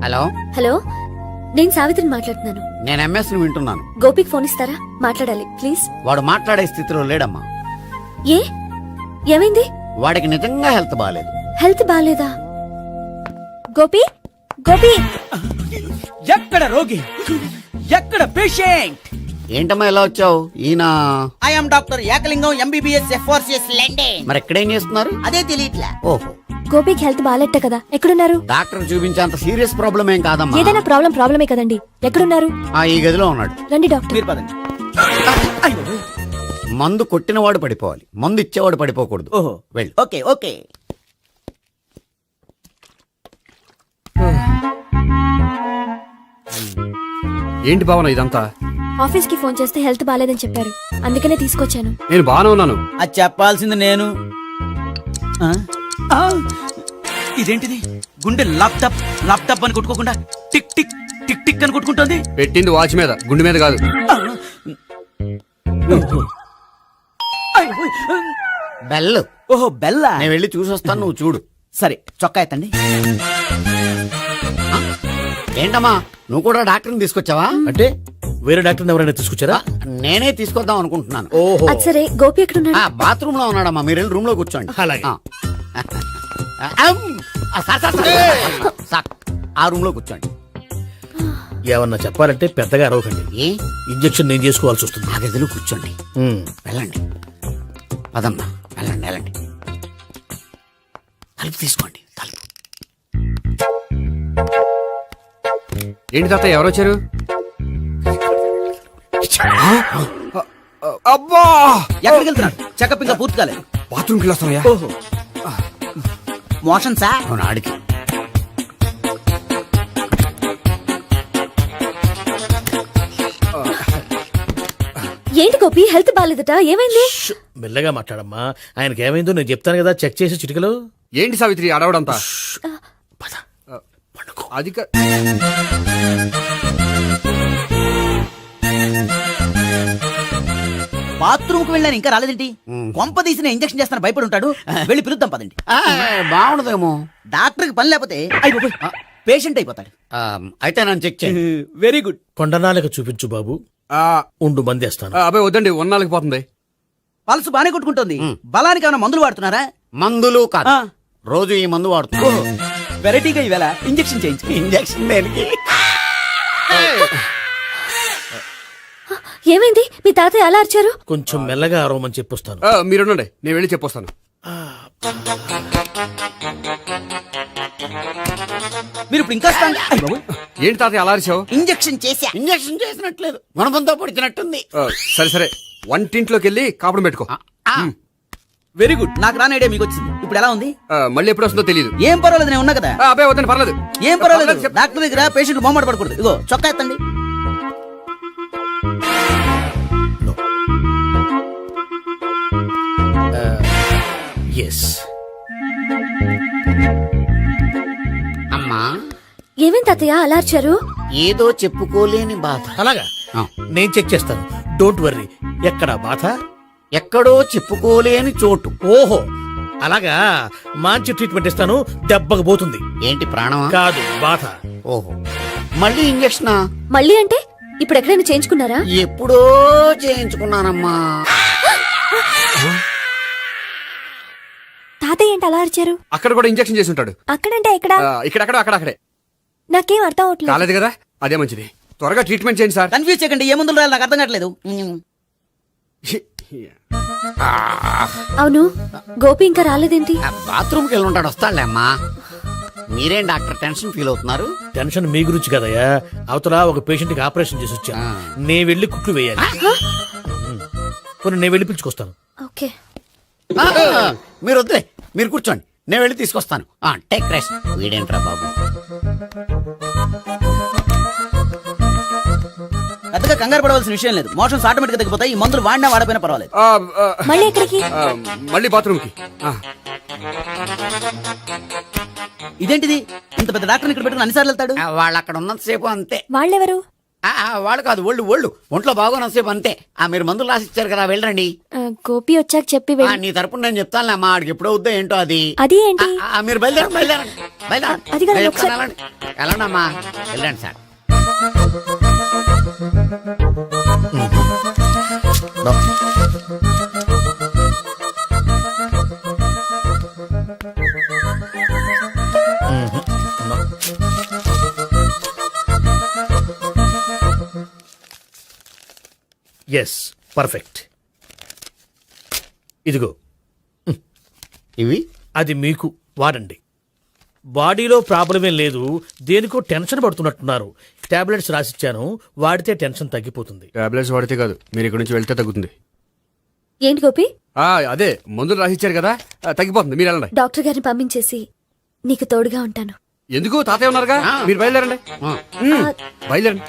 హలో హలో, నేను సావిత్రిని మాట్లాడుతున్నాను. నేను ఎంఎస్ ను వింటున్నాను. గోపికి ఫోన్ ఇస్తారా? మాట్లాడాలి ప్లీజ్. వాడు మాట్లాడే స్థితిలో లేడమ్మా. ఏ ఏమైంది? వాడికి నిజంగా హెల్త్ బాగాలేదు. హెల్త్ బాగాలేదా? గోపి, గోపి. ఎక్కడ రోగి, ఎక్కడ పేషెంట్? ఏంటమ్మా ఎలా వచ్చావు? ఈయన I'm doctor Ekalingam MBBS FRCS London. మరి ఎక్కడేం చేస్తున్నారు? అదే తెలియట్లా. ఓహో, గోపికి హెల్త్ బాగాలెట్ట కదా, ఎక్కడున్నారు? డాక్టర్ చూపించేంత సీరియస్ ప్రాబ్లం ఏం కాదమ్మా. ఏదైనా ప్రాబ్లమే కదండి. ఎక్కడున్నారు? ఈ గదిలో ఉన్నాడు. రండి డాక్టర్. మీరు పదండి. మందు కొట్టినవాడు పడిపోవాలి, మందు ఇచ్చేవాడు పడిపోకూడదు. ఓహో, వెళ్ళు. Okay okay. ఏంటి భావన ఇదంతా? ఆఫీస్ కి ఫోన్ చేస్తే హెల్త్ బాగాలేదని చెప్పారు, అందుకనే తీసుకొచ్చాను. నేను బాగానే ఉన్నాను. అది చెప్పాల్సింది నేను. ఆ? ఆ! ఇదేంటిది? గుండె లాప్టాప్ లాప్టాప్ అని కొట్టుకోకుండా టిక్ టిక్ టిక్ టిక్ అని కొట్టుకుంటోంది. పెట్టింది వాచ్ మీద, గుండె మీద కాదు. బెల్. ఓహో, బెల్లా. నేను వెళ్ళి చూసొస్తాను, నువ్వు చూడు. సరే, చొక్కా ఎత్తండి. ఏంటమ్మా, నువ్వు కూడా డాక్టర్ని తీసుకొచ్చావా? అంటే వేరే డాక్టర్ ఎవరైనా తీసుకొచ్చారా? నేనే తీసుకొద్దాం అనుకుంటున్నాను. ఓహో, అది సరే, గోపి ఎక్కడున్నాడు? బాత్రూమ్ లో ఉన్నాడమ్మా, మీరు వెళ్ళి రూమ్ లో కూర్చోండి. అలాగే. సార్, ఆ రూమ్ లో కూర్చోండి. ఏమన్నా చెప్పాలంటే పెద్దగా అరవకండి. ఏ ఇంజెక్షన్ నేను చేసుకోవాల్సి వస్తుంది. ఆ గదిలో కూర్చోండి. వెళ్ళండి, పదమ్మా, వెళ్ళండి వెళ్ళండి. తలుపు తీసుకోండి, తలుపు. ఏంటి తాత, ఎవరు వచ్చారు? అబ్బా, ఎక్కడికి వెళ్తున్నాడు? చెకప్ ఇంకా పూర్తి కాలేదు. బాత్రూమ్కి వెళ్ళొస్తానయ్యా. ఓహో, మోషన్ సార్. అవును, ఆడికి. ఏంటి గోపి, హెల్త్ బాగాలేదట, ఏమైంది? మెల్లగా మాట్లాడమ్మా, ఆయనకి ఏమైందో నేను చెప్తాను కదా, చెక్ చేసి చిటికలు. ఏంటి సావిత్రి అడవడంతా? అది బాత్రూమ్ కు వెళ్ళాను, ఇంకా రాలేదేంటి? కొంప తీసిన ఇంజక్షన్ చేస్తాను భయపడి ఉంటాడు. వెళ్ళి పిలుద్దాం పదండి. బాగుండదేమో. డాక్టర్ కి పని లేకపోతే పేషెంట్ అయిపోతాడు. అయితే నన్ను చెక్ చేయి. Very good. కొండనాలకు చూపించు బాబు, ఉండు మందేస్తాను. అబ్బాయి వద్దండి, ఉన్నాళ్ళకి పోతుంది. పల్స్ బానే కొట్టుకుంటుంది. బలానికి ఏమైనా మందులు వాడుతున్నారా? మందులు కాదు, రోజు ఈ మందు వాడుతున్నా. వెరైటీగా ఈవేళ ఇంజక్షన్ చేయించు. ఇంజక్షన్ దేనికి? ఏమైంది? మీ తాతయ్య అలా అరిచారు? కొంచెం మెల్లగా అరవమని చెప్పొస్తాను. మీరుండండి, నేను వెళ్ళి చెప్పొస్తాను. మీరు ఇప్పుడు ఇంకా strong- అయ్ బాబోయ్. ఏంటి తాతయ్య అలా అరిచావు? ఇంజెక్షన్ చేశా. ఇంజక్షన్ చేసినట్లేదు గుణపంతో పొడిచినట్టుంది. సరే సరే వంటింట్లోకి వెళ్ళి కాపురం పెట్టుకో. Very good. నాకు రాని ఐడియా మీకు వచ్చింది. ఇప్పుడు ఎలా ఉంది? మళ్ళీ ఎప్పుడు వస్తుందో తెలియదు. ఏం పర్వాలేదు, నేను ఉన్నా కదా. అబ్బాయి వద్దని పర్లేదు. ఏం పర్వాలేదు. డాక్టర్ దగ్గర పేషెంట్ మొహమాట పడకూడదు. ఇగో చొక్కా ఎత్తండి. ఎస్. అమ్మా ఏమేం తాతయ్య అలా అరిచారు? ఏదో చెప్పుకోలేని బాధ. అలాగా ఆ. నేను చెక్ చేస్తాను. Don't worry. ఎక్కడ బాధ? ఎక్కడో చెప్పుకోలేని చోటు. ఓహో అలాగా, మంచి ట్రీట్మెంట్ ఇస్తాను, దెబ్బకు పోతుంది. ఏంటి ప్రాణమా? కాదు, బాధ. ఓహో మళ్ళీ ఇంజక్షనా? మళ్ళీ అంటే ఇప్పుడు ఎక్కడైనా చేయించుకున్నారా? ఎప్పుడో చేయించుకున్నానమ్మా. తాతయ్య ఏంటి అలా అరిచారు? అక్కడ కూడా ఇంజెక్షన్ చేసి ఉంటాడు. అక్కడంటే ఎక్కడ? ఇక్కడక్కడ అక్కడక్కడే. నాకేం అర్థం అవట్లేదు. కాలేదు కదా, అదే మంచిది. త్వరగా ట్రీట్మెంట్ చేయండి సార్. కన్ఫ్యూజ్ చేయకండి. ఏ మందులు రాయాలి నాకు అర్థం కావట్లేదు. అవును, గోపి ఇంకా రాలేదేంటి? బాత్రూమ్కి వెళ్ళి ఉంటాడు, వస్తాడులే అమ్మా. మీరేం డాక్టర్ టెన్షన్ ఫీల్ అవుతున్నారు? టెన్షన్ మీ గురించి కదయ్యా, అవతల ఒక పేషెంట్ కి ఆపరేషన్ చేసి వచ్చా. నేను వెళ్ళి కుట్లు వేయాలి. కొన్ని నేను వెళ్ళి పిలుచుకొస్తాను. ఓకే. మీరు వద్దులే, మీరు కూర్చోండి, నేను వెళ్ళి తీసుకొస్తాను. Take rest. వీడేంట్రా బాబు. పెద్దగా కంగారు పడవలసిన విషయం లేదు. మోషన్స్ ఆటోమేటిక్ గా తగ్గిపోతాయి. ఈ మందులు వాడినా వాడపోయినా పర్వాలేదు. మళ్ళీ ఎక్కడికి? మళ్ళీ బాత్రూమ్కి. ఇదేంటిది? ఇంత పెద్ద డాక్టర్ ఇక్కడ పెట్టుకుని అన్నిసార్లు వెళ్తాడు. వాళ్ళు అక్కడ ఉన్నంతసేపు అంతే. వాళ్ళెవరు? వాళ్ళు కాదు, ఒళ్ళు ఒంట్లో బాగోనంతసేపు అంతే. మీరు మందులు రాసిచ్చారు కదా, వెళ్ళండి. గోపి వచ్చాక చెప్పి నీ తరపున నేను చెప్తానులే అమ్మా, ఆడికి ఎప్పుడు అవుద్దో ఏంటో అది. అది ఏంటి? మీరు బయలుదేరండి. అది కాదు, నేను ఒకసారి- చెప్తాను, వెళ్ళండి అమ్మా, వెళ్ళండి సార్. Yes, perfect. ఇదిగో ఇవి అది మీకు వాడండి. బాడీలో ప్రాబ్లం ఏం లేదు, దేనికో టెన్షన్ పడుతున్నట్టున్నారు. టాబ్లెట్స్ రాసిచ్చాను, వాడితే టెన్షన్ తగ్గిపోతుంది. టాబ్లెట్స్ వాడితే కాదు, మీరు ఇక్కడ నుంచి వెళ్తే తగ్గుతుంది. ఏంటి గోపి? అదే మందులు రాసిచ్చారు కదా, తగ్గిపోతుంది. మీరు వెళ్ళండి. డాక్టర్ గారిని పంపించేసి నీకు తోడుగా ఉంటాను. ఎందుకు, తాతయ్య ఉన్నారుగా, మీరు బయలుదేరండి. బయలుదేరండి.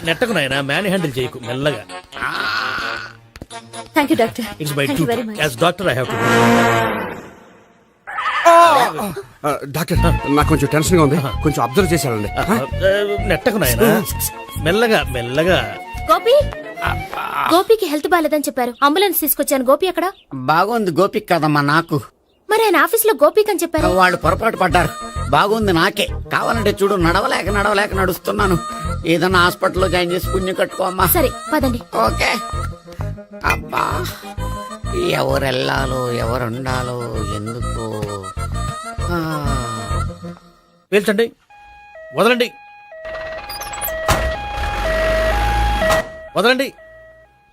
నెట్టకు నాయనా, మ్యాన్ హ్యాండిల్ చేయకు, మెల్లగా. Thank you doctor. It's my Thank you duty very much. As doctor. I have to. Doctor, నాకు కొంచెం టెన్షన్ గా ఉంది, కొంచెం అబ్జర్వ్ చేశానండి. నెట్టకు నాయనా, మెల్లగా మెల్లగా. గోపి, గోపికి హెల్త్ బాలేదని చెప్పారు. అంబులెన్స్ తీసుకొచ్చాను. గోపి అక్కడ? బాగుంది గోపిక్ కదమ్మా నాకు. మరి ఆయన ఆఫీస్ లో గోపిక్ అని చెప్పారు. వాళ్ళు పొరపాటు పడ్డారు. బాగుంది నాకే. కావాలంటే చూడు, నడవలేక నడుస్తున్నాను. ఏదన్నా హాస్పిటల్లో జాయిన్ చేసి పుణ్యం కట్టుకోమ్మా. సరే పదండి. ఓకే. అబ్బా, ఎవరెళ్ళాలో ఎవరుండాలో ఎందుకు. పేల్చండి, వదలండి, వదలండి.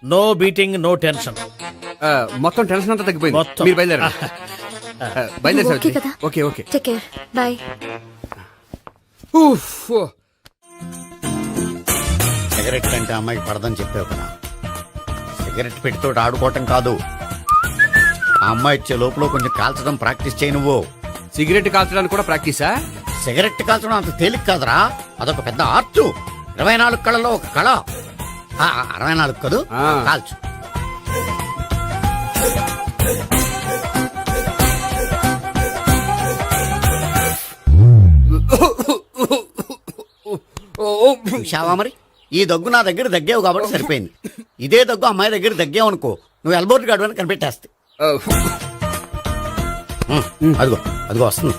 No beating, no tension. మొత్తం టెన్షన్ అంతా తగ్గిపోయింది. మొత్తం. మీరు బయలుదేరండి. బయలుదేరి ఓకే కదా? Okay okay. Take care. Bye. Cigarette కంటే అమ్మాయికి పడదని చెప్పావు కదా. సిగరెట్ పెట్టితో ఆడుకోవటం కాదు, ఆ అమ్మాయి ఇచ్చే లోపల కొంచెం కాల్చడం ప్రాక్టీస్ చేయి నువ్వు. సిగరెట్ కాల్చడానికి కూడా ప్రాక్టీసా? సిగరెట్ కాల్చడం అంత తేలిక కాదురా, అదొక పెద్ద ఆర్ట్. 24 కళలో ఒక కళ. 64 కదూ, కాల్చు. చూశావా మరి, ఈ దగ్గు నా దగ్గర దగ్గేవు కాబట్టి సరిపోయింది. ఇదే దగ్గు అమ్మాయి దగ్గర దగ్గేవు అనుకో, నువ్వు ఎల్బోర్డ్ గాడు అని కనిపెట్టేస్తే. అదిగో అదిగో వస్తుంది.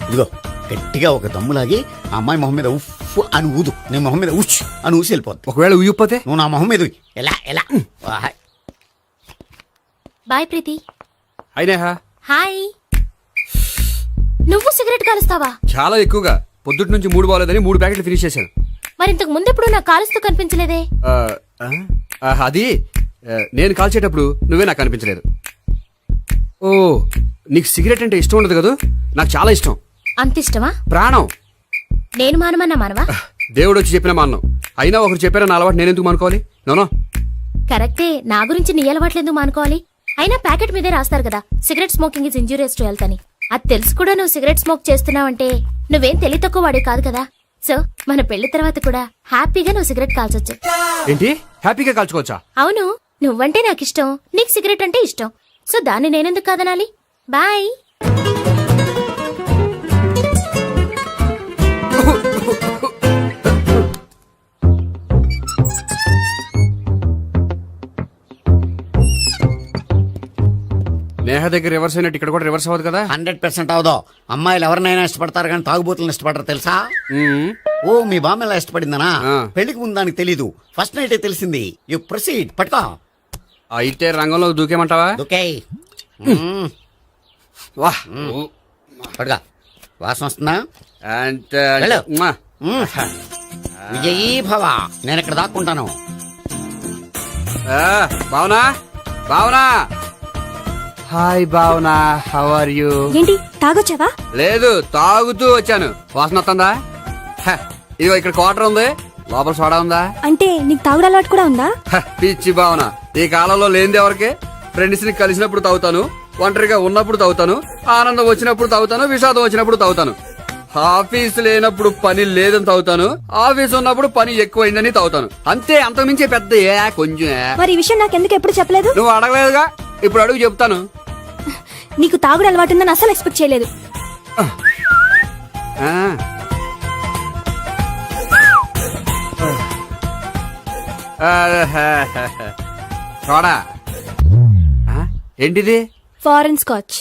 ఇదిగో గట్టిగా ఒక దమ్ములాగి ఆ అమ్మాయి మొహం మీద ఉఫ్ అని ఊదు, నీ మొహం మీద ఉచ్ అని ఊసి వెళ్ళిపోద్ది. ఒకవేళ ఊయకపోతే నువ్వు నా మొహం మీద ఎలా ఎలా. బాయ్ ప్రీతి. అయినా హాయ్. నువ్వు సిగరెట్ కాలుస్తావా? చాలా ఎక్కువగా. పొద్దుటి నుంచి 3 బాలేదని 3 ప్యాకెట్లు ఫినిష్ చేశాను. మరి ఇంతకు ముందు ఎప్పుడు నాకు కాలుస్తూ కనిపించలేదే? అది నేను కాల్చేటప్పుడు నువ్వే నాకు కనిపించలేదు. ఓ, నీకు సిగరెట్ అంటే ఇష్టం ఉండదు కదా? నాకు చాలా ఇష్టం. అంత ఇష్టమా? ప్రాణం. నేను మానమన్నా మానవా? దేవుడు వచ్చి చెప్పిన మా అన్నం. అయినా ఒకరు చెప్పారా నా అలవాటు నేనెందుకు అనుకోవాలి? నోనో. కరెక్టే, నా గురించి నీ అలవాట్లెందుకు మానుకోవాలి? అయినా ప్యాకెట్ మీదే రాస్తారు కదా, cigarette smoking is injurious to health అని. అది తెలుసు కూడా నువ్వు సిగరెట్ స్మోక్ చేస్తున్నావంటే నువ్వేం తెలివి తక్కువ వాడే కాదు కదా. సో మన పెళ్లి తర్వాత కూడా హ్యాపీగా నువ్వు సిగరెట్ కాల్చొచ్చు. ఏంటి? హ్యాపీగా కాల్చుకోవచ్చా? అవును, నువ్వంటే నాకు ఇష్టం, నీకు సిగరెట్ అంటే ఇష్టం. సో దాన్ని నేనెందుకు కాదనాలి? బాయ్. నేహ దగ్గర రివర్స్ అయినట్టు ఇక్కడ కూడా రివర్స్ అవ్వదు కదా? 100% అవదో. అమ్మాయిలు ఎవరినైనా ఇష్టపడతారు కానీ తాగుబోతులను ఇష్టపడరు తెలుసా? ఓ మీ బామ్మ ఎలా ఇష్టపడిందనా? పెళ్లికి ముందు దానికి తెలీదు, ఫస్ట్ నైట్ తెలిసింది. You proceed. పట్టుకో. అయితే రంగంలో దూకేమంటావా? ఓకే. వా. పట్టుకో. వాసన వస్తుందా? అంటే వెళ్ళు. విజయీ భవ. నేను ఇక్కడ దాక్కుంటాను. Bhavana, Bhavana. Hi Bhavana, how are you? ఏంటి తాగొచ్చావా? లేదు, తాగుతూ వచ్చాను. వాసన వస్తుందా? ఇదిగో ఇక్కడ క్వార్టర్ ఉంది, లోపల సోడా ఉందా? అంటే నీకు తాగుడు అలవాటు కూడా ఉందా? పిచ్చి భావన, ఈ కాలంలో లేనిది ఎవరికి? ఫ్రెండ్స్ ని కలిసినప్పుడు తాగుతాను, ఒంటరిగా ఉన్నప్పుడు తాగుతాను, ఆనందం వచ్చినప్పుడు తాగుతాను, విషాదం వచ్చినప్పుడు తాగుతాను. ఆఫీస్ లేనప్పుడు పని లేదని తాగుతాను, ఆఫీస్ ఉన్నప్పుడు పని ఎక్కువైందని తాగుతాను. అంతే, అంతకుమించే పెద్ద కొంచెం. మరి ఈ విషయం నాకెందుకు ఎప్పుడు చెప్పలేదు? నువ్వు అడగలేదుగా, ఇప్పుడు అడుగు చెప్తాను. నీకు తాగుడు అలవాటు ఉందని అసలు ఎక్స్పెక్ట్ చేయలేదు. సోడా ఏంటిది? Foreign scotch.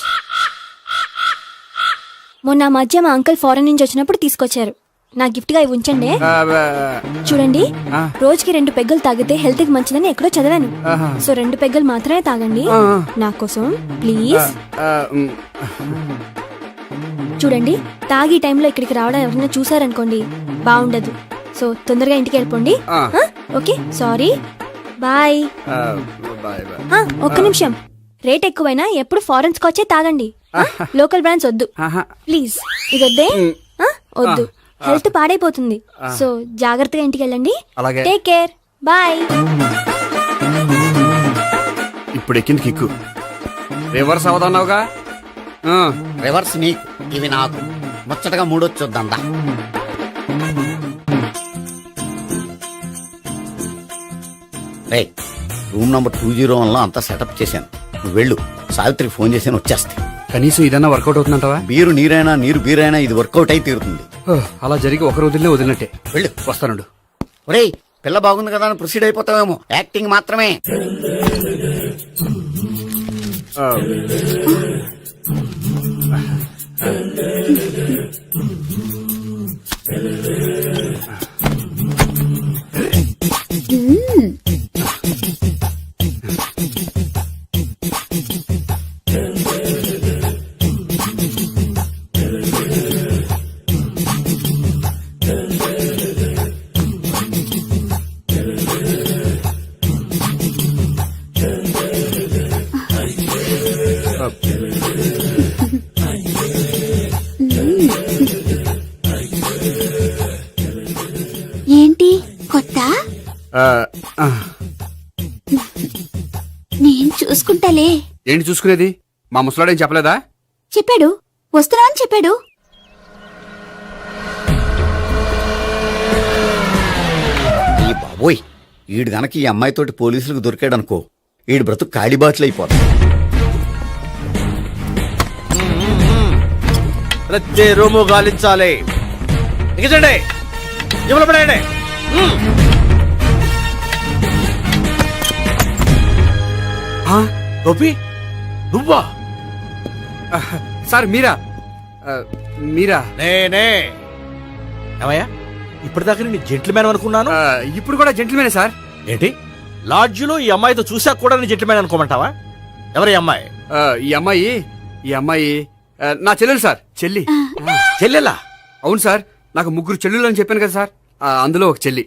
మొన్న మధ్య మా అంకుల్ ఫారెన్ నుంచి వచ్చినప్పుడు తీసుకొచ్చారు. నా గిఫ్ట్ గా ఇవి ఉంచండి. చూడండి, రోజుకి 2 పెగ్గులు తాగితే హెల్త్ కి మంచిదని ఎక్కడో చదివాను. సో 2 పెగ్గులు మాత్రమే తాగండి నా కోసం ప్లీజ్. చూడండి, తాగి టైంలో ఇక్కడికి రావడం ఎవరైనా చూసారనుకోండి బాగుండదు. సో తొందరగా ఇంటికి వెళ్ళిపోండి. Okay, sorry, bye. ఒక్క నిమిషం, రేట్ ఎక్కువైనా ఎప్పుడు ఫారెన్ స్కాచే తాగండి. లోకల్ బ్రాండ్స్ వద్దు ప్లీజ్. ఇది వద్దే, వద్దు, హెల్త్ పాడైపోతుంది. సో జాగ్రత్తగా ఇంటికి వెళ్ళండి. Take care, bye. ఇప్పుడు ఎక్కింది కిక్కు. రివర్స్ అవదన్నావుగా? రివర్స్ నీకు, ఇవి నాకు. ముచ్చటగా మూడొచ్చు చూద్దాందా. రే, రూమ్ నంబర్ 201 లో అంతా సెటప్ చేశాను. నువ్వు వెళ్ళు, సావిత్రికి ఫోన్ చేసి వచ్చేస్తా. కనీసం ఇదన్నా వర్కౌట్ అవుతుందంటావా? బీరు నీరైనా నీరు బీరైనా ఇది వర్కౌట్ అయి తీరుతుంది. అలా జరిగి ఒక రోజులే వదిలినట్టే. వెళ్ళు. వస్తానుండు. ఒరేయ్, పిల్ల బాగుంది కదా అని ప్రొసీడ్ అయిపోతావేమో. యాక్టింగ్ మాత్రమే. ఏంటి కొత్త? నేను చూసుకుంటాలే. ఏంటి చూసుకునేది? మా ముసలాడేం చెప్పలేదా? చెప్పాడు, వస్తున్నా అని చెప్పాడు. ఈ బాబోయ్, ఈడు గనక ఈ అమ్మాయితోటి పోలీసులకు దొరికాడనుకో, ఈడు బ్రతుకు కాళీబాట్లు అయిపోతాడు. ప్రతి రూము గాలించాలి. ఎక్కించండి, జబ్బులు పడేయండి. గోపి, నువ్వా? సార్ మీరా? మీరా? నేనే. ఏమయ్యా, ఇప్పటిదాకా నేను జెంట్లమ్యాన్ అనుకున్నాను. ఇప్పుడు కూడా జెంటిల్మేనే సార్. ఏంటి, లాడ్జిలో ఈ అమ్మాయితో చూసాక కూడా నేను జెంట్లమ్యాన్ అనుకోమంటావా? ఎవరి అమ్మాయి? ఈ అమ్మాయి నా చెల్లెలు సార్. చెల్లి. చెల్లెలా? అవును సార్, నాకు 3 చెల్లెలు అని చెప్పాను కదా సార్, అందులో ఒక చెల్లి.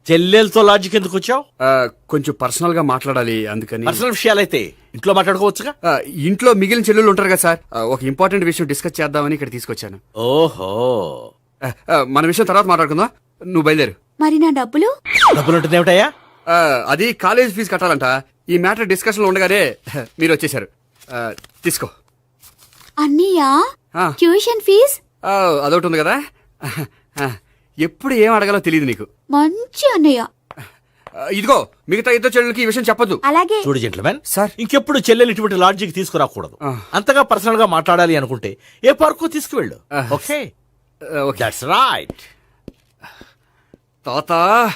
చెల్లెలతో లాడ్జికి ఎందుకు వచ్చావు? కొంచెం పర్సనల్ గా మాట్లాడాలి అందుకని. పర్సనల్ విషయాలైతే ఇంట్లో మాట్లాడుకోవచ్చుగా. ఇంట్లో మిగిలిన చెల్లెలు ఉంటారు కదా సార్, ఒక ఇంపార్టెంట్ విషయం డిస్కస్ చేద్దామని ఇక్కడ తీసుకొచ్చాను. ఓహో, మన విషయం తర్వాత మాట్లాడుకుందాం, నువ్వు బయలుదేరు. మరి నా డబ్బులు? డబ్బులు ఉంటుంది ఏమిటయ్యా? అది కాలేజ్ ఫీజు కట్టాలంట. ఈ మ్యాటర్ డిస్కషన్ లో ఉండగానే మీరు వచ్చేసారు. తీసుకో. అన్నయ్యా, ఆ, ట్యూషన్ ఫీజ్? అదొకటి ఉంది కదా. ఎప్పుడు ఏం అడగాలో తెలియదు నీకు. మంచి అన్నయ్య. ఇదిగో మిగతా ఇద్దరు చెల్లెలకి ఈ విషయం చెప్పొద్దు. అలాగే. చూడు జెంట్లమెన్, సార్. ఇంకెప్పుడు చెల్లెలు ఇటువంటి లాడ్జికి తీసుకురాకూడదు. అంతగా పర్సనల్ గా మాట్లాడాలి అనుకుంటే ఏ పార్కు తీసుకువెళ్ళు. Okay, that's right. తాత